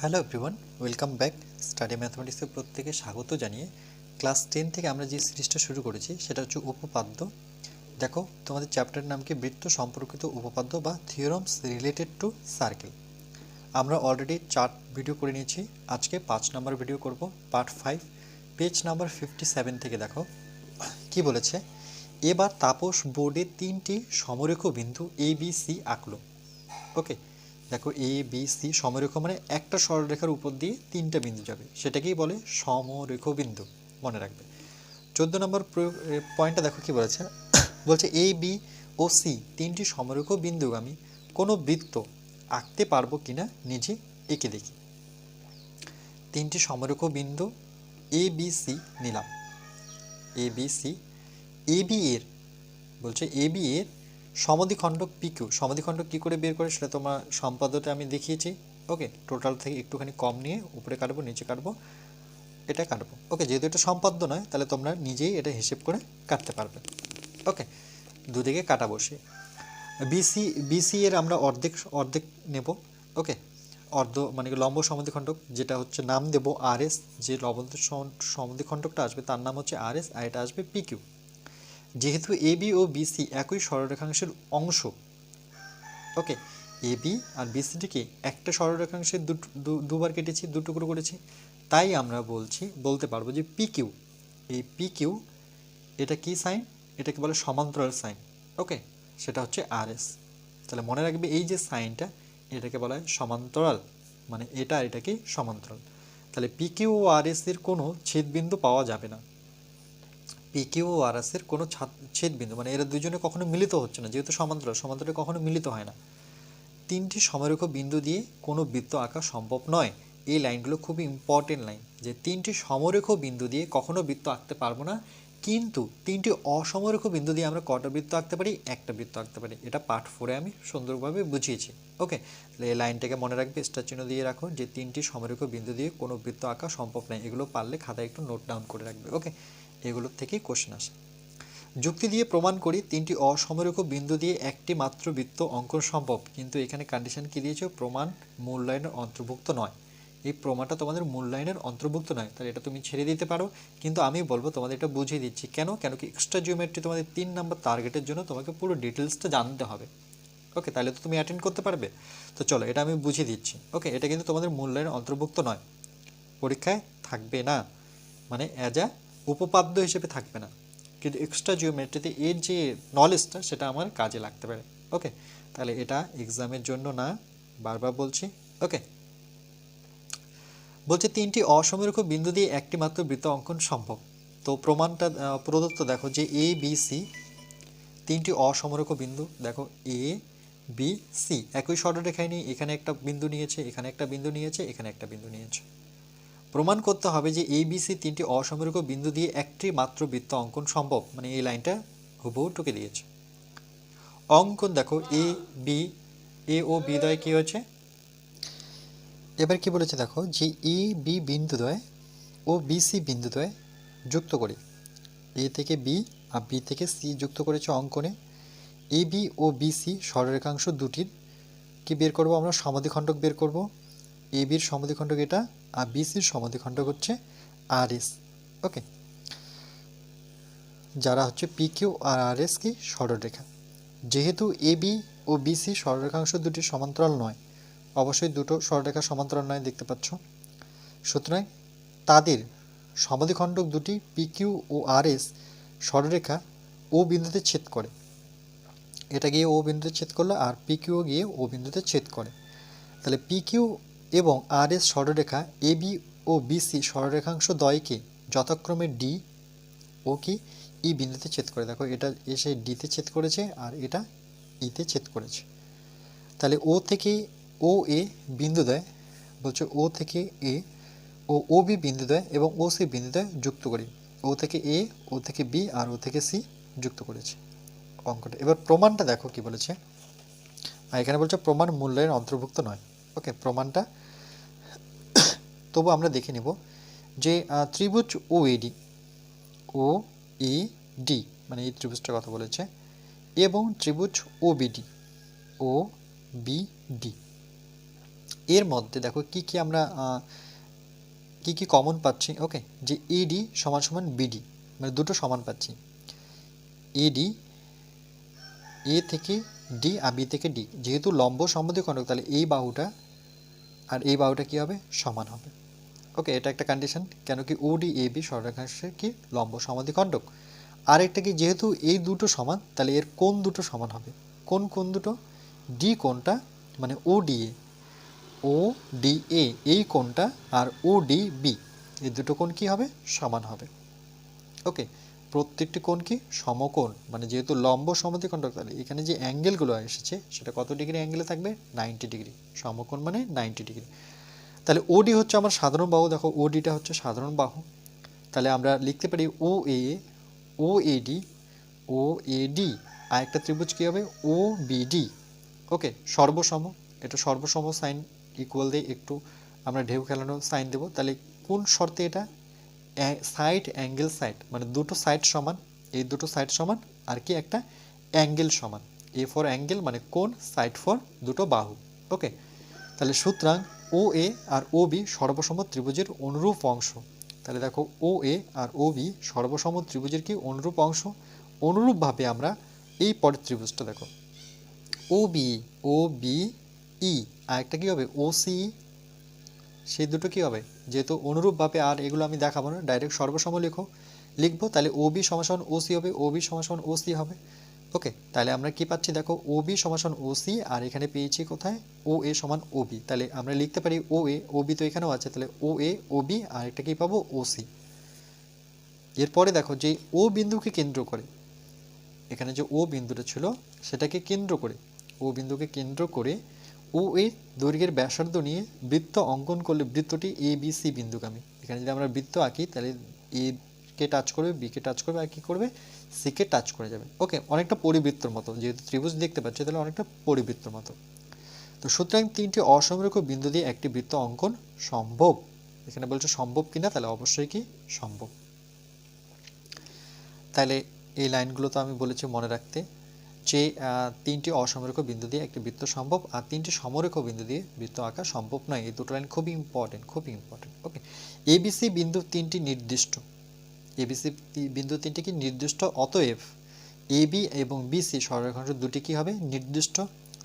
Hello everyone, welcome back. Study ম্যাথমেটিক্সের প্রত্যেকে স্বাগত জানিয়ে ক্লাস 10 থেকে আমরা যে সিরিজটা শুরু করেছি সেটা হচ্ছে উপপাদ্য। দেখো, তোমাদের চ্যাপ্টারের নাম কি? বৃত্ত সম্পর্কিত উপপাদ্য বা থিওরামস রিলেটেড টু সার্কেল। আমরা অলরেডি 4 ভিডিও করে নিয়েছি, আজকে 5 নাম্বার ভিডিও করব, পার্ট 5, পেজ নাম্বার 57 থেকে। দেখো কি বলেছে। এবার তাপস বোর্ডে 3টি সমরেখ বিন্দু এ বি সি আঁকলো। ওকে, দেখো এ বি সি সমরেখ মানে একটা সরলরেখার উপর দিয়ে 3টা বিন্দু যাবে, সেটাকেই বলে সমরেখ বিন্দু, মনে রাখবে। 14 নম্বর পয়েন্টটা দেখো কি বলেছে। বলছে এ বি ও সি 3টি সমরেখ বিন্দুগামী কোনো বৃত্ত আঁকতে পারবো কিনা নিজে এঁকে দেখি। 3টি সমরেখ বিন্দু এ বি সি নিলাম। A B C, A B এর বলছে এ বি এর সমদ্বিখণ্ডক পিকিউ। সমদ্বিখণ্ডক কী করে বের করে সেটা তোমার সম্পাদ্যতে আমি দেখিয়েছি। ওকে, টোটাল থেকে একটুখানি কম নিয়ে উপরে কাটবো, নিচে কাটবো, এটা কাটবো। ওকে, যেহেতু এটা সম্পাদ্য নয় তাহলে তোমরা নিজেই এটা হিসেব করে কাটতে পারবে। ওকে, দুদিকে কাটা বসে বিসি বিসি এর আমরা অর্ধেক অর্ধেক নেব। ওকে, অর্ধ মানে লম্ব সমদ্বিখণ্ডক, যেটা হচ্ছে নাম দেব আর এস। যে লম্ব সমদ্বিখণ্ডকটা আসবে তার নাম হচ্ছে আর এস, আর এটা আসবে পিকিউ। যেহেতু এ বি ও বিসি একই সরলরেখাংশের অংশ, ওকে, এ বি আর বিসিটিকে একটা সরলরেখাংশে দুবার কেটেছি, দু টুকরো করেছি, তাই আমরা বলতে পারবো যে পি কিউ, এই পি কিউ এটা কি সাইন? এটাকে বলে সমান্তরাল সাইন। ওকে, সেটা হচ্ছে আর এস। তাহলে মনে রাখবে এই যে সাইনটা, এটাকে বলা হয় সমান্তরাল, মানে এটা আর এটাকে সমান্তরাল। তাহলে পি কিউ ও আর এস এর কোনো ছেদবিন্দু পাওয়া যাবে না। পি কিউ ও আর এস এর কোনো ছেদবিন্দু মানে এরা দুজনে কখনো মিলিত হচ্ছে না, যেহেতু সমান্তরাল, সমান্তরালে কখনো মিলিত হয় না। 3টি সমরেখ বিন্দু দিয়ে কোনো বৃত্ত আঁকা সম্ভব নয়। এই লাইনগুলো খুবই ইম্পর্টেন্ট লাইন, যে 3টি সমরেখ বিন্দু দিয়ে কখনো বৃত্ত আঁকতে পারবো না, কিন্তু 3টি অসমরেখ বিন্দু দিয়ে আমরা কটা বৃত্ত আঁকতে পারি? একটা বৃত্ত আঁকতে পারি। এটা পার্ট 4-এ আমি সুন্দরভাবে বুঝিয়েছি। ওকে, তাহলে এই লাইনটাকে মনে রাখবে, স্টার চিহ্ন দিয়ে রাখো, যে 3টি সমরেখ বিন্দু দিয়ে কোনো বৃত্ত আঁকা সম্ভব নয়। এগুলো পারলে খাতায় একটু নোট ডাউন করে রাখবে। ওকে, এগুলোর থেকেই কোশ্চেন আসে। যুক্তি দিয়ে প্রমাণ করি 3টি অসমরেখ বিন্দু দিয়ে একটি মাত্র বৃত্ত অঙ্কন সম্ভব। কিন্তু এখানে কন্ডিশন কি দিয়েছে? প্রমাণ মূল্যায়নের অন্তর্ভুক্ত নয়। এই প্রমাণটা তোমাদের মূল্যায়নের অন্তর্ভুক্ত নয়, তাহলে এটা তুমি ছেড়ে দিতে পারো, কিন্তু আমি বলবো তোমাদের এটা বুঝিয়ে দিচ্ছি। কেন কি এক্সট্রা জিওমেট্রি তোমাদের 3 নম্বর টার্গেটের জন্য তোমাকে পুরো ডিটেলসটা জানতে হবে। ওকে, তাহলে তো তুমি অ্যাটেন্ড করতে পারবে। তো চলো, এটা আমি বুঝিয়ে দিচ্ছি। ওকে, এটা কিন্তু তোমাদের মূল্যায়নের অন্তর্ভুক্ত নয়, পরীক্ষায় থাকবে না, মানে অ্যাজ আ উপপাদ্য হিসেবে থাকবে না, কিন্তু এক্সট্রা জিওমেট্রিতে এর যে নলেজটা সেটা আমার কাজে লাগতে পারে। ওকে, তাহলে এটা এক্সামের জন্য না, বারবার বলছি। ওকে, বলছে 3টি অসমরেখ বিন্দু দিয়ে একটি মাত্র বৃত্ত অঙ্কন সম্ভব। তো প্রমাণটা প্রদত্ত, দেখো যে এ বি সি 3টি অসমরেখ বিন্দু, দেখো এ বি সি একই সরলরেখায় নিয়ে এখানে একটা বিন্দু নিয়েছে, এখানে একটা বিন্দু নিয়েছে, এখানে একটা বিন্দু নিয়েছে। প্রমাণ করতে হবে যে এ বি সি 3টি অসমরেখ বিন্দু দিয়ে একটি মাত্র বৃত্ত অঙ্কন সম্ভব, মানে এই লাইনটা হুবহু টুকে দিয়েছে। অঙ্কন দেখো A B, A O B দ্বয় কি হয়েছে? এবার কি বলেছে দেখো, যে A B বিন্দুদ্বয় O B C বিন্দুদ্বয় যুক্ত করি। এ থেকে বি আর বি থেকে সি যুক্ত করেছে অঙ্কনে। A B O B C সরলরেখাংশ দুটির কি বের করব আমরা? সমদ্বিখণ্ডক বের করব। এ বির সমদ্বিখণ্ডক এটা, আর বি সির সমদ্বিখণ্ডক হচ্ছে আর এস। ওকে, যারা হচ্ছে পি কিউ আর আর এস কি সরলরেখা। যেহেতু A B O B C সরলরেখাংশ দুটি সমান্তরাল নয়, অবশ্যই দুটো সরলরেখা সমান্তরাল নয়, দেখতে পাচ্ছ, সুতরাং তাদের সমদ্বিখণ্ডক দুটি পি কিউ ও আর এস সরলরেখা ও বিন্দুতে ছেদ করে। এটা গিয়ে ও বিন্দুতে ছেদ করলো, আর পি কিউ গিয়ে ও বিন্দুতে ছেদ করে। তাহলে পি কিউ এবং আর এস সরলরেখা A B O B C সরলরেখাংশ দ্বয়কে যথাক্রমে ডি ও কি ই বিন্দুতে ছেদ করে। দেখো এটা এসে ডিতে ছেদ করেছে, আর এটা ইতে ছেদ করেছে। তাহলে ও থেকে ও এ বিন্দুদ্বয়, বলছে ও থেকে এ ও বি বিন্দুদ্বয় এবং ও সি বিন্দুদ্বয় যুক্ত করি। ও থেকে এ, ও থেকে বি আর ও থেকে সি যুক্ত করেছে অঙ্কটা। এবার প্রমাণটা দেখো কি বলেছে। আর এখানে বলছে প্রমাণ মূল্যায়নের অন্তর্ভুক্ত নয়। ওকে, প্রমাণটা তবু আমরা দেখে নিব, যে ত্রিভুজ ও এডি, ও এ ডি মানে এই ত্রিভুজটার কথা বলেছে, এবং ত্রিভুজ ও বিডি, ও বি ডি, এর মধ্যে দেখো কি কি আমরা কি কি কমন পাচ্ছি। ওকে, যে এডি সমান সমান বিডি, মানে দুটো সমান পাচ্ছি। এডি, এ থেকে ডি আর বি থেকে ডি, যেহেতু লম্ব সমদ্বিখণ্ডক তাহলে এই বাহুটা আর এই বাহুটা কি হবে, সমান হবে। ওকে, এটা একটা কন্ডিশন, কেন কি ওডি এ বি সরলরেখাংশের কি লম্ব সমদ্বিখণ্ডক। আরেকটা কি, যেহেতু এই দুটো সমান তাহলে এর কোণ দুটো সমান হবে। কোন কোণ দুটো, ডি কোণটা মানে ও D A, O D A এই কোণটা আর ও ডি বি এই দুটো কোণ কি হবে, সমান হবে। ওকে, প্রত্যেকটি কোণ কি সমকোণ, মানে যেহেতু লম্ব সমদ্বিখণ্ডক তাহলে এখানে যে অ্যাঙ্গেলগুলো এসেছে সেটা কত ডিগ্রি অ্যাঙ্গেলে থাকবে, 90 ডিগ্রি। সমকোণ মানে 90 ডিগ্রি। তাহলে ওডি হচ্ছে আমার সাধারণ বাহু, দেখো ওডিটা হচ্ছে সাধারণ বাহু। তাহলে আমরা লিখতে পারি ও এ, ও এডি, ও এডি, আর একটা ত্রিভুজ কী হবে, ও বিডি। ওকে, সর্বসম, এটা সর্বসম সাইন ইকুয়াল দিয়ে একটু আমরা ঢেউ খেলানো সাইন দেবো। তাহলে কোন শর্তে এটা, সাইড অ্যাঙ্গেল সাইড, মানে দুটো সাইড সমান, এই দুটো সাইড সমান আর কি একটা অ্যাঙ্গেল সমান। এ ফর অ্যাঙ্গেল মানে কোন, সাইড ফর দুটো বাহু। ওকে, তাহলে সুতরাং ও এ আর ও বি সর্বসম ত্রিভুজের অনুরূপ অংশ। তাহলে দেখো ও এ আর ও বি সর্বসম ত্রিভুজের কি অনুরূপ অংশ। অনুরূপভাবে আমরা এই পরের ত্রিভুজটা দেখো ও বি, ও বি ই, আর একটা কী হবে ও সি, সেই দুটো কী হবে, যেহেতু অনুরূপভাবে আর এগুলো আমি দেখাবো না, ডাইরেক্ট সর্বসম লিখবো। তাহলে ও বি সমান ও সি হবে, ও বি সমান ও সি হবে। ওকে, তাহলে আমরা কি পাচ্ছি দেখো ও বি সমান ও সি, আর এখানে পেয়েছি কোথায় ও এ সমান ও বি। তাহলে আমরা লিখতে পারি ও এ, ও বি তো এখানেও আছে, তাহলে ও এ, ও বি, আর একটা কি পাবো ও সি। এরপরে দেখো যে ও বিন্দুকে কেন্দ্র করে, এখানে যে ও বিন্দুটা ছিল সেটাকে কেন্দ্র করে, ও বিন্দুকে কেন্দ্র করে ও এ দৈর্ঘ্যের ব্যাসার্ধ নিয়ে বৃত্ত অঙ্কন করলে বৃত্তটি এ বি সি বিন্দুগামী। এখানে যদি আমরা বৃত্ত আঁকি তাহলে এ কে টাচ করবে, বি কে টাচ করবে, আর কি করবে, সি কে টাচ করে যাবে। ওকে, অনেকটা পরিবৃত্তর মতো, যেহেতু ত্রিভুজ দেখতে পাচ্ছি তাহলে অনেকটা পরিবৃত্তর মতো। তো সুতরাং তিনটি অসমরেখ বিন্দু দিয়ে একটি বৃত্ত অঙ্কন সম্ভব। এখানে বলছে সম্ভব কিনা, তাহলে অবশ্যই কি সম্ভব। তাহলে এই লাইনগুলো তো আমি বলেছি মনে রাখতে, যে তিনটি অসমরেখ বিন্দু দিয়ে একটি বৃত্ত সম্ভব আর তিনটি সমরেখ বিন্দু দিয়ে বৃত্ত আঁকা সম্ভব নয়। এই দুটো লাইন খুবই ইম্পর্টেন্ট, খুবই ইম্পর্টেন্ট। ওকে, এবিসি বিন্দু তিনটি নির্দিষ্ট, এবিসি বিন্দু তিনটি কি নির্দিষ্ট, অতএব এবি এবং বিসি সরলরেখাংশ দুটি কি হবে, নির্দিষ্ট।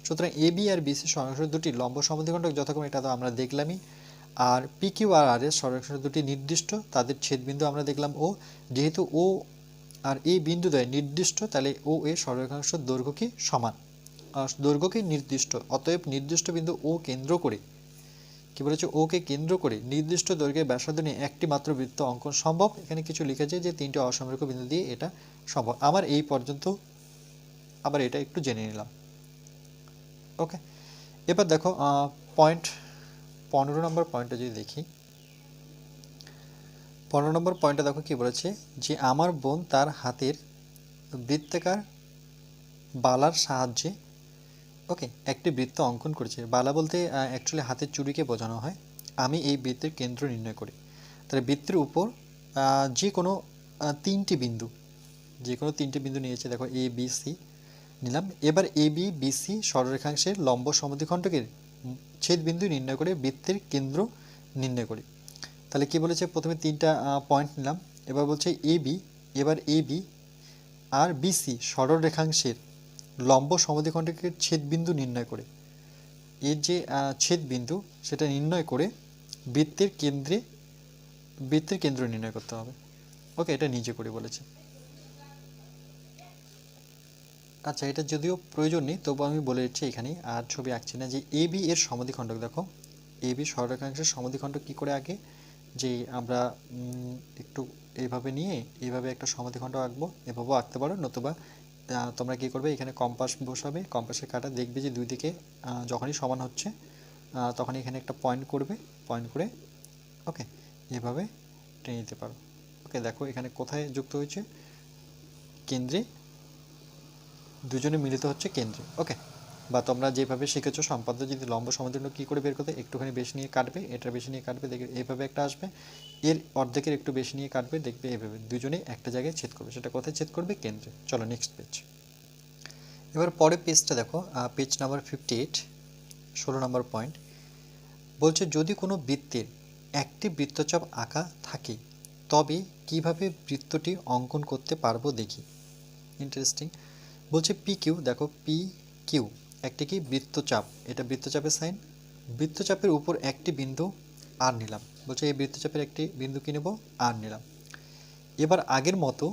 সুতরাং এবি আর বিসি সরলরেখাংশ দুটি লম্ব সমদ্বিখণ্ডক যথাক্রমে, এটা তো আমরা দেখলামই। আর পি কিউ আর আর এর সরলরেখাংশ দুটি নির্দিষ্ট, তাদের ছেদবিন্দু আমরা দেখলাম ও। যেহেতু ও আর এই বিন্দুদ্বয় নির্দিষ্ট তাহলে ও এ সরলরেখাংশ দৈর্ঘ্য কি সমান, দৈর্ঘ্য কি নির্দিষ্ট, অতএব নির্দিষ্ট বিন্দু ও কেন্দ্র করে, কি বলেছে, ও কে কেন্দ্র করে নির্দিষ্ট দৈর্ঘ্যের ব্যাসার্ধ নিয়ে একটি মাত্র বৃত্ত অঙ্কন সম্ভব। এখানে কিছু লিখেছে যে তিনটি অসমরেখ বিন্দু দিয়ে এটা সম্ভব। আমার এই পর্যন্ত, আবার এটা একটু জেনে নিলাম। ওকে, এবার দেখো পয়েন্ট 15 নম্বর পয়েন্টটা যদি দেখি, 15 নম্বর পয়েন্টটা দেখো কি বলেছে, যে আমার বোন তার হাতের বৃত্তাকার বালার সাহায্যে, ওকে, একটি বৃত্ত অঙ্কন করেছে। বালা বলতে অ্যাকচুয়ালি হাতের চুড়িকে বোঝানো হয়। আমি এই বৃত্তের কেন্দ্র নির্ণয় করি। তাহলে বৃত্তের উপর যে কোনো তিনটি বিন্দু, যে কোনো তিনটি বিন্দু নিয়েছে, দেখো এ বি সি নিলাম। এবার এ বি বি সি সরলরেখাংশের লম্ব সমদ্বিখণ্ডকের ছেদ বিন্দু নির্ণয় করে বৃত্তের কেন্দ্র নির্ণয় করি। তাহলে কি বলেছে, প্রথমে তিনটা পয়েন্ট নিলাম, এবার বলছে এ বি, এবার এ বি আর বিসি সরলরেখাংশের লম্ব সমদ্বিখণ্ডকের ছেদবিন্দু নির্ণয় করে, এর যে ছেদবিন্দু সেটা নির্ণয় করে বৃত্তের কেন্দ্র নির্ণয় করতে হবে। ওকে, এটা নিজে করে বলেছে। আচ্ছা, এটা যদিও প্রয়োজন নেই তবু আমি বলে দিচ্ছি এখানে, আর ছবি আঁকছি না। যে এ বি এর সমদ্বিখণ্ডক দেখো, এ বি সরলরেখাংশের সমদ্বিখণ্ডক কী করে আঁকে, যে আমরা একটু এইভাবে নিয়ে এইভাবে একটা সমদ্বিখণ্ড আঁকবো, এভাবেও আঁকতে পারো, নতুবা তোমরা কী করবে, এখানে কম্পাস বসাবে, কম্পাসের কাঁটা দেখবে যে দুই দিকে যখনই সমান হচ্ছে তখন এখানে একটা পয়েন্ট করবে, পয়েন্ট করে ওকে এভাবে টেনে নিতে পারো। ওকে, দেখো এখানে কোথায় যুক্ত হয়েছে, কেন্দ্রে, দুজনে মিলিত হচ্ছে কেন্দ্রে। ওকে, বা তোমরা যেভাবে শিখেছো সম্পাদ্য যদি লম্ব সমদ্বিখণ্ডক কী করে বের করতে, একটুখানি বেশি নিয়ে কাটবে, এটার বেশি নিয়ে কাটবে, দেখবে এইভাবে একটা আসবে, এর অর্ধেকের একটু বেশি নিয়ে কাটবে, দেখবে এইভাবে দুজনে একটা জায়গায় ছেদ করবে। সেটা কোথায় ছেদ করবে, কেন্দ্রে। চলো নেক্সট পেজ। এবার পরের পেজটা দেখো, পেজ নাম্বার 58, 16 নম্বর পয়েন্ট। বলছে যদি কোনো বৃত্তের একটি বৃত্তচাপ আঁকা থাকে তবে কিভাবে বৃত্তটি অঙ্কন করতে পারবো দেখি। ইন্টারেস্টিং। বলছে পি কিউ, দেখো পি কিউ একটি কি বৃত্তচাপ, এটা বৃত্তচাপের সাইন। বৃত্তচাপের উপর একটি বিন্দু আর নিলাম, বলছে এই বৃত্তচাপের একটি বিন্দু কি নেব, আর নিলাম। এবার আগের মতো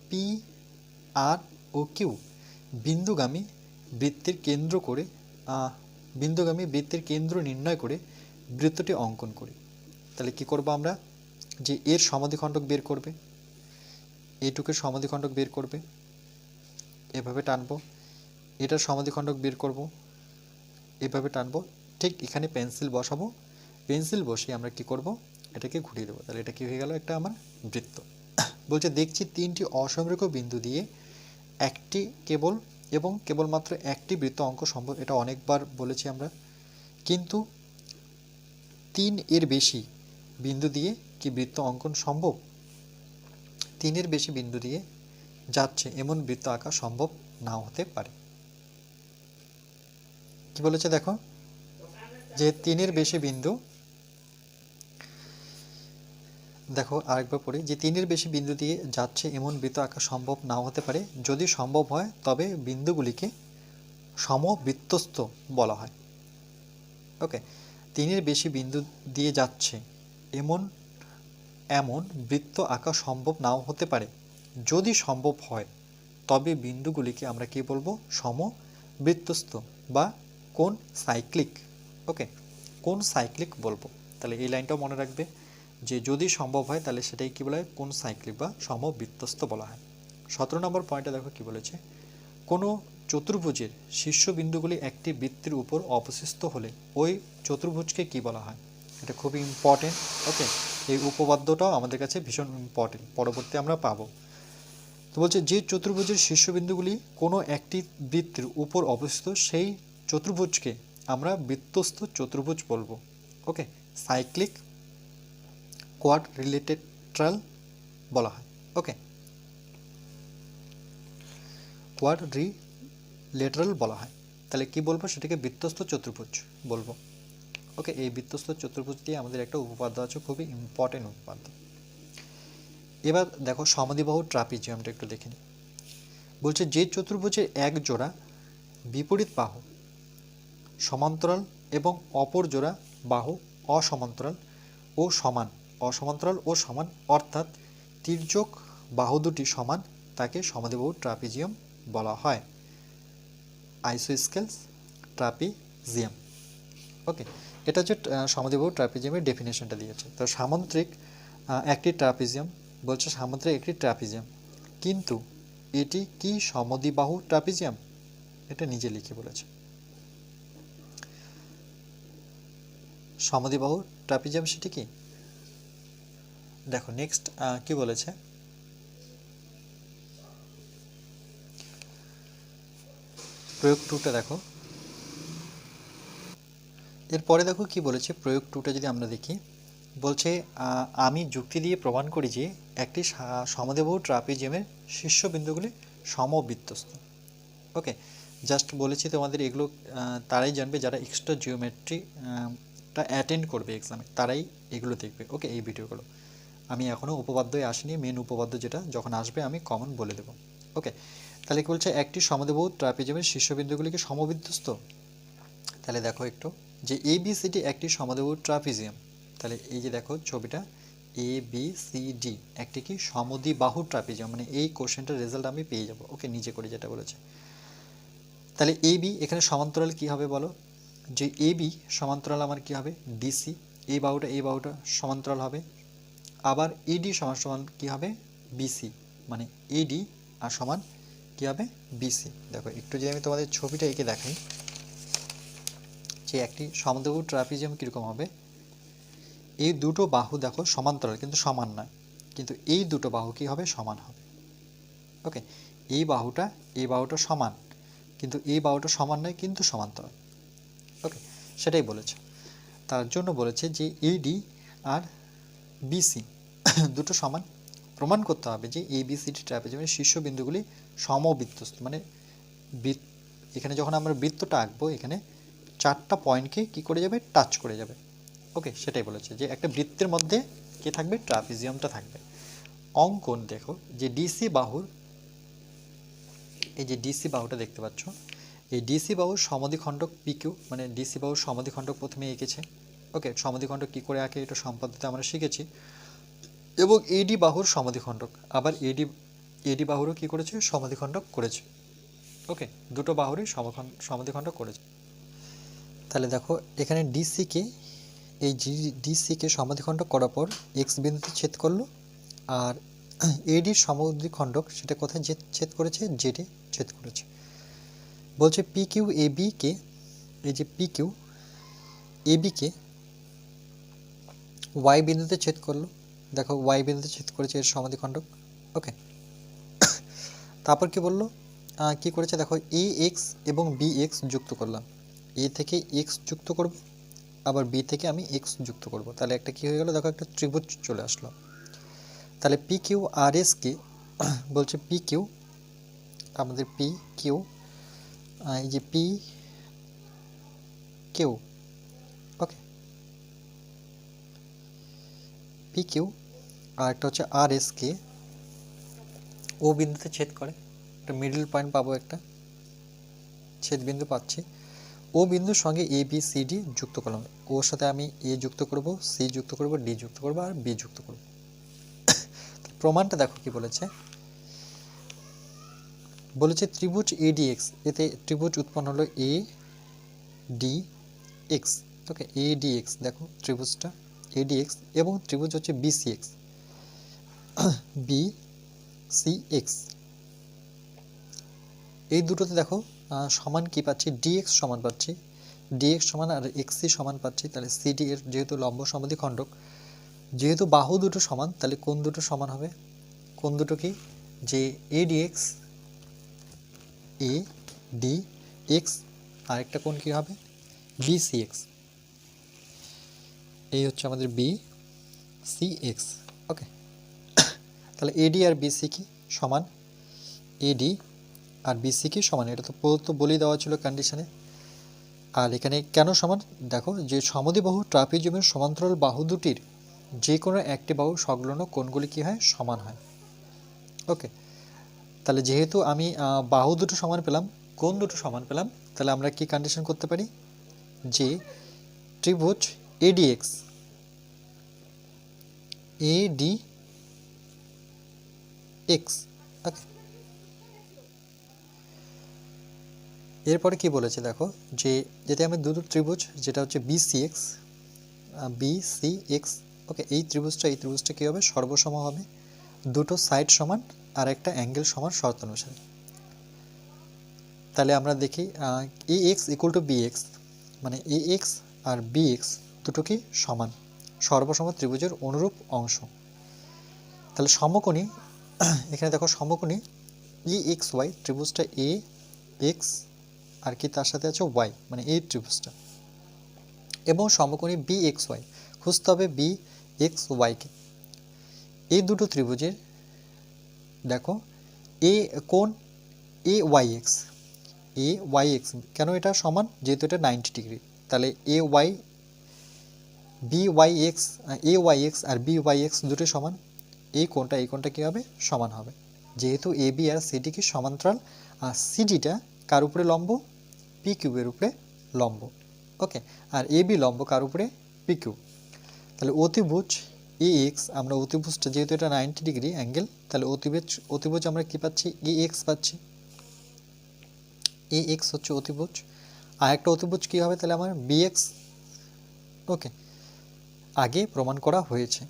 পি আর ও কিউ বিন্দুগামী বৃত্তের কেন্দ্র করে বিন্দুগামী বৃত্তের কেন্দ্র নির্ণয় করে বৃত্তটি অঙ্কন করি। তাহলে কি করব আমরা, যে এর সমাধিখণ্ডক বের করবে, এটুকের সমাধিখণ্ডক বের করবে, এভাবে টানবো, এটার সমাধিখণ্ডক বের করব, এভাবে টানবো, ঠিক এখানে পেন্সিল বসাবো, পেন্সিল বসে আমরা কি করব, এটাকে ঘুরিয়ে দেবো। তাহলে এটা কি হয়ে গেল, একটা আমার বৃত্ত। বলছে দেখছি তিনটি অসংখ্য বিন্দু দিয়ে একটি কেবলমাত্র একটি বৃত্ত অঙ্কন সম্ভব। এটা অনেকবার বলেছি আমরা, কিন্তু 3 এর বেশি বিন্দু দিয়ে কি বৃত্ত অঙ্কন সম্ভব? 3 এর বেশি বিন্দু দিয়ে যাচ্ছে এমন বৃত্ত আঁকা সম্ভব নাও হতে পারে। কি বলেছে দেখো, যে 3 এর বেশি বিন্দু, দেখো আরেকবার পড়ি, যে 3 এর বেশি বিন্দু দিয়ে যাচ্ছে এমন বৃত্ত আঁকা সম্ভব নাও হতে পারে। যদি সম্ভব হয় তবে বিন্দুগুলিকে সমবৃত্তস্থ বলা হয়। ওকে, 3 এর বেশি বিন্দু দিয়ে যাচ্ছে এমন বৃত্ত আঁকা সম্ভব নাও হতে পারে। যদি সম্ভব হয় তবে বিন্দুগুলিকে আমরা কি বলবো, সমবৃত্তস্থ বা কোন সাইক্লিক। ওকে, কোন সাইক্লিক বলবো। তাহলে এই লাইনটাও মনে রাখবে, যে যদি সম্ভব হয় তাহলে সেটাই কি বলা হয়, কোন সাইক্লিক বা সমবৃত্তস্থ বলা হয়। 17 নম্বর পয়েন্টে দেখো কি বলেছে, কোনো চতুর্ভুজের শীর্ষবিন্দুগুলি একটি বৃত্তের উপর অবস্থিত হলে ওই চতুর্ভুজকে কি বলা হয়। এটা খুবই ইম্পর্টেন্ট। ওকে, এই উপপাদ্যটাও আমাদের কাছে ভীষণ ইম্পর্টেন্ট, পরবর্তী আমরা পাবো। তো বলছে যে চতুর্ভুজের শীর্ষবিন্দুগুলি কোনো একটি বৃত্তের উপর অবস্থিত সেই চতুর্ভুজকে আমরা বৃত্তস্থ চতুর্ভুজ বলবো। ওকে, সাইক্লিক কোয়াডরিলেটারাল বলা হয়। ওকে, কোয়াডরিলেটারাল বলা হয়। তাহলে কি বলবো, সেটাকে বৃত্তস্থ চতুর্ভুজ বলবো। ওকে, এই বৃত্তস্থ চতুর্ভুজ দিয়ে আমাদের একটা উপপাদ্য আছে, খুবই ইম্পর্টেন্ট উপপাদ্য। এবার দেখো সমদ্বিবাহু ট্রাপিজিয়ামটা একটু দেখে নিই। বলছে যে চতুর্ভুজের এক জোড়া বিপরীত বাহু সমান্তরাল এবং অপর জোড়া বাহু অসমান্তরাল ও সমান অর্থাৎ তির্যক বাহু দুটি সমান, তাকে সমদ্বিবাহু ট্রাপিজিয়াম বলা হয়। আইসোস্কেলস ট্রাপিজিয়াম। ওকে, এটা হচ্ছে সমদ্বিবাহু ট্রাপিজিয়ামের ডেফিনেশনটা দিয়েছে। তো সামুদ্রিক একটি ট্রাপিজিয়াম, বলছে সামুদ্রিক একটি ট্রাপিজিয়াম, কিন্তু এটি কি সমদ্বিবাহু ট্রাপিজিয়াম, এটা নিজে লিখে বলেছে। সমদ্বিবাহু ট্রাপিজিয়াম সেটি কি, দেখো নেক্সট কি বলেছে, প্রয়োগ 2টা দেখো। এরপরে দেখো কি বলেছে, প্রয়োগ 2টা যদি আমরা দেখি, বলছে আমি যুক্তি দিয়ে প্রমাণ করি যে একটি সমদ্বিবাহু ট্রাপিজিয়ামের শীর্ষবিন্দুগুলি সমবৃত্তস্থ। ওকে, জাস্ট বলেছি তোমাদের এগুলো তারাই জানবে যারা এক্সট্রা জিওমেট্রিটা অ্যাটেন্ড করবে এক্সামে, তারাই এগুলো দেখবে। ওকে, এই ভিডিওগুলো আমি এখনও উপপাদ্যই আসেনি, মেন উপপাদ্য যেটা যখন আসবে আমি কমন বলে দেবো। ওকে, তাহলে কি বলছে, একটি সমদ্বিবাহু ট্রাপিজিয়ামের শীর্ষবিন্দুগুলিকে সমবৃত্তস্থ। তাহলে দেখো একটু, যে ABCD একটি সমদ্বিবাহু ট্রাপিজিয়াম। তাহলে এই যে দেখো ছবিটা, ABCD একটি কি সমদ্বিবাহু ট্রাপিজিয়াম, মানে এই কোশ্চেনটার রেজাল্ট আমি পেয়ে যাব। ওকে, নিজে করে যেটা বলেছে। তাহলে AB এখানে সমান্তরাল কি হবে বলো, যে AB সমান্তরাল আমার কি হবে, DC, এই বাহুটা সমান্তরাল হবে। আবার ED সমান কি হবে, BC, মানে AD আর সমান কি হবে, BC। দেখো একটু যদি আমি তোমাদের ছবিটা এঁকে দেখাই, যে একটি সমদ্বিবাহু ট্রাপিজিয়াম কীরকম হবে, এই দুটো বাহু দেখো সমান্তরাল কিন্তু সমান নয়, কিন্তু এই দুটো বাহু কি হবে, সমান হবে। ওকে, এই বাহুটা সমান, কিন্তু এই বাহুটা সমান নয় কিন্তু সমান্তরাল। ওকে, সেটাই বলেছে। তার জন্য বলেছে যে AD আর BC দুটো সমান। প্রমাণ করতে হবে যে ABCD ট্রাপিজিয়ামের শীর্ষবিন্দুগুলি সমবৃত্তস্থ, মানে এখানে যখন আমরা বৃত্তটা আঁকবো, এখানে 4টা পয়েন্টকে কি করে যাবে, টাচ করে যাবে। ওকে, সেটাই বলেছে যে একটা বৃত্তের মধ্যে কি থাকবে, ট্রাপিজিয়ামটা থাকবে। অঙ্কন দেখো যে ডিসি বাহুর, এই যে ডিসি বাহুটা দেখতে পাচ্ছ, এই ডিসি বাহুর সমাধিখণ্ডক পিকিউ, মানে ডিসি বাহুর সমাধিখণ্ডক প্রথমে এঁকেছে। ওকে, সমাধিখণ্ডক কী করে আঁকে এটা সম্পাদ্যতে আমরা শিখেছি। এবং এডি বাহুর সমাধিখণ্ডক, আবার এডি বাহুরও কী করেছে, সমাধিখণ্ডক করেছে। ওকে, দুটো বাহুরই সমাধিখণ্ডক করেছে। তাহলে দেখো এখানে ডিসিকে, এই ডিসিকে সমাধিখণ্ডক করার পর এক্স বিন্দুতে ছেদ করলো, আর এডির সমাধিখণ্ডক সেটা কোথায় ছেদ করেছে, জেডে ছেদ করেছে। বলছে পি কিউ এ বিকে, এই যে পি কিউ এ বিকে ওয়াই বিন্দুতে ছেদ করলো, দেখো ওয়াই বিন্দুতে ছেদ করেছে এর সমাধিখণ্ডক। ওকে, তারপর কি বললো, কি করেছে দেখো এ এক্স এবং বি এক্স যুক্ত করলাম, এ থেকে এক্স যুক্ত করব, আবার বি থেকে আমি এক্স যুক্ত করব, তাহলে একটা কি হয়ে গেল, দেখো একটা ত্রিভুজ চলে আসলো। তাহলে P Q R S K বলছে পি কিউ, আমাদের পি কিউ, এই যে পি কিউ, ওকে, পি কিউ আর একটা হচ্ছে আর এস কে ও বিন্দুতে ছেদ করে, একটা মিডল পয়েন্ট পাবো, একটা ছেদ বিন্দু পাচ্ছি। ও বিন্দুর সঙ্গে এ বি সি ডি যুক্ত করলাম, ওর সাথে আমি এ যুক্ত করব, সি যুক্ত করব, ডি যুক্ত করব, আর বি যুক্ত করব। প্রমাণটা দেখো কি বলেছে, বলেছে ত্রিভুজ এডিএক্স, এতে ত্রিভুজ উৎপন্ন হলো A D X. Okay, A D X, দেখো ত্রিভুজটা এডিএক্স, এবং ত্রিভুজ হচ্ছে BC X, B C X, এই দুটোতে দেখো সমান কি পাচ্ছি, ডিএক্স সমান পাচ্ছি, ডিএক্স সমান আর এক্সি সমান পাচ্ছি। তাহলে সিডি এর যেহেতু লম্ব সমাধিখণ্ডক, যেহেতু বাহু দুটো সমান, তাহলে কোণ দুটো সমান হবে। কোণ দুটো কি, যে এ ডিএক্স, এ ডি এক্স, আরেকটা কোণ কি হবে, বিসি এক্স, এই হচ্ছে আমাদের বি সি এক্স। ওকে, তাহলে এডি আর বিসি কি সমান, এডি আর বিসি কি সমান, এটা তো প্রদত্ত বলেই দেওয়া ছিল কন্ডিশনে। আর এখানে কেন সমান, দেখো যে সমদ্বিবাহু ট্রাপিজিয়ামের সমান্তরাল বাহু দুটির যে কোনো একটি বাহু সংলগ্ন কোণগুলি কি হয়, সমান হয়। ওকে, তাহলে যেহেতু আমি বাহু দুটো সমান পেলাম, কোণ দুটো সমান পেলাম, তাহলে আমরা কি কন্ডিশন করতে পারি, যে ত্রিভুজ এডিএক্স, এডি এক্স। ওকে, এরপরে কি বলেছে দেখো, যে যদি আমি দুটো ত্রিভুজ, যেটা হচ্ছে বিসিএক্স, বিসিএক্স, ওকে, এই ত্রিভুজটা কী হবে, সর্বসম হবে, দুটো সাইড সমান আর একটা অ্যাঙ্গেল সমান শর্ত অনুসারে। তাহলে আমরা দেখি A X equal to B X, মানে এ এক্স আর বি এক্স দুটো কি সমান, সর্বসম ত্রিভুজের অনুরূপ অংশ। তাহলে সমকোণী, এখানে দেখো সমকোণী ই এক্স ওয়াই, ত্রিভুজটা এ এক্স আর কি তার সাথে আছে ওয়াই, মানে এই ত্রিভুজটা, এবং সমকোণী বি এক্স ওয়াই, খুঁজতে হবে বি এক্স ওয়াইকে। এই দুটো ত্রিভুজের দেখো এ কোণ A Y x, A Y x, কেন এটা সমান, যেহেতু এটা 90 ডিগ্রি, তাহলে A Y B Y x, A Y x আর বি ওয়াই এক্স দুটো সমান, এই কোণটা কী হবে, সমান হবে, যেহেতু এ বি আর সিডি কি সমান্তরাল, আর সিডিটা কার উপরে লম্ব, পি কিউবের উপরে লম্ব। ওকে, আর এ বি লম্ব কার উপরে, পি কিউ। তাহলে অতিভুজ এ এক্স, আমরা অতিভুজটা যেহেতু এটা 90 ডিগ্রি অ্যাঙ্গেল, তাহলে অতিভুজ আমরা কি পাচ্ছি, এ এক্স পাচ্ছি, এ এক্স হচ্ছে অতিভুজ। আর একটা অতিভুজ কী হবে তাহলে আমার, বি এক্স। ওকে, আগে প্রমাণ করা হয়েছে।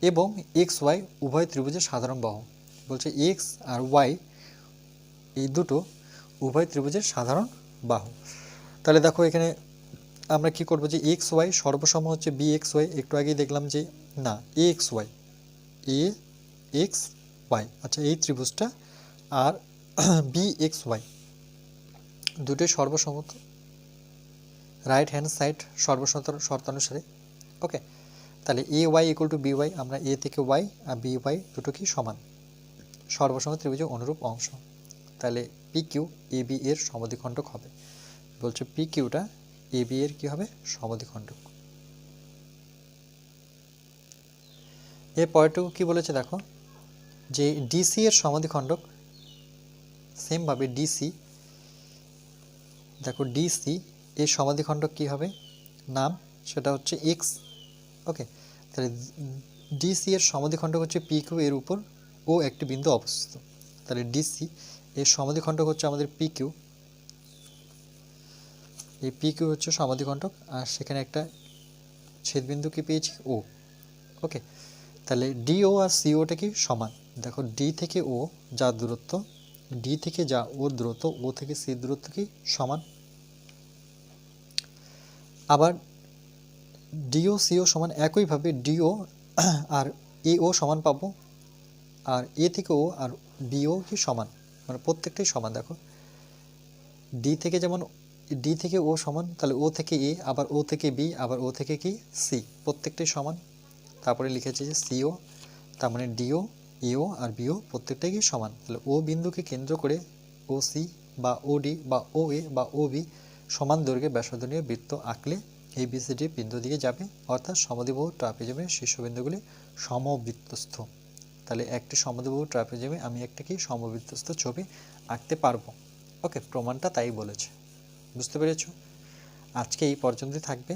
এবং এক্স ওয়াই উভয় ত্রিভুজের সাধারণ বাহু, বলছে এক্স আর ওয়াই এই দুটো উভয় ত্রিভুজের সাধারণ বাহু। তাহলে দেখো এখানে আমরা কি করব, যে এক্স ওয়াই সর্বসম হচ্ছে বি এক্স ওয়াই, একটু আগেই দেখলাম যে না, A X Y, A X Y, আচ্ছা এই ত্রিভুজটা আর বি এক্স ওয়াই দুটোই সর্বসমত, রাইট হ্যান্ড সাইড শর্তানুসারে। ওকে, তাহলে A Y equal to B Y, আমরা এ থেকে ওয়াই আর বি ওয়াই দুটো কি সমান, সর্বসম ত্রিভুজের অনুরূপ অংশ। তাহলে পি কিউ এ বি এর সমাধিখণ্ডক হবে, বলছে পি কিউটা এ বি এর কি হবে সমদ্বিখণ্ডক। এর পরেরটুকু কি বলেছে দেখো, যে ডিসি এর সমদ্বিখণ্ডক সেম ভাবে ডিসি, দেখো ডিসি এর সমদ্বিখণ্ডক কি হবে, নাম সেটা হচ্ছে এক্স। ওকে, তাহলে ডিসি এর সমদ্বিখণ্ডক হচ্ছে পি কিউ, এর উপর ও একটি বিন্দু অবস্থিত। তাহলে ডিসি এর সমদ্বিখণ্ডক হচ্ছে আমাদের পি কিউ, এই পি কিউ হচ্ছে সমদ্বিখণ্ডক, আর সেখানে একটা ছেদবিন্দু কি পেয়েছি ও। ওকে, তাহলে ডিও আর সিওটা কি সমান, দেখো ডি থেকে ও যা দূরত্ব, ডি থেকে যা ও দূরত্ব, ও থেকে সি দূরত্ব কি সমান। আবার ডিও সিও সমান, একইভাবে ডিও আর এও সমান পাবো, আর এ থেকে ও আর বিও কি সমান, মানে প্রত্যেকটাই সমান। দেখো ডি থেকে যেমন ডি থেকে ও সমান, তাহলে ও থেকে এ, আবার ও থেকে বি, আবার ও থেকে কি সি, প্রত্যেকটাই সমান। তারপরে লিখেছে যে সিও, তার মানে ডিও, এও আর বিও প্রত্যেকটাই কি সমান। তাহলে ও বিন্দুকে কেন্দ্র করে ও সি বা ও ডি বা ও এ বা ও বি সমান দৈর্ঘ্যে ব্যাসার্ধ নিয়ে বৃত্ত আঁকলে এই বিসিডি বিন্দু দিকে যাবে, অর্থাৎ সমদ্বিবাহু ট্রাপিজিয়ামের শীর্ষবিন্দুগুলি সমবৃত্তস্থ। তাহলে একটি সমদ্বিবাহু ট্রাপিজিয়ামে আমি একটা কি সমবৃত্তস্থ ছবি আঁকতে পারবো। ওকে, প্রমাণটা তাই বলেছে। বুঝতে পেরেছো? আজকে এই পর্যন্তই থাকবে,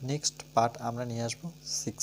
নেক্সট পার্ট আমরা নিয়ে আসবো 6।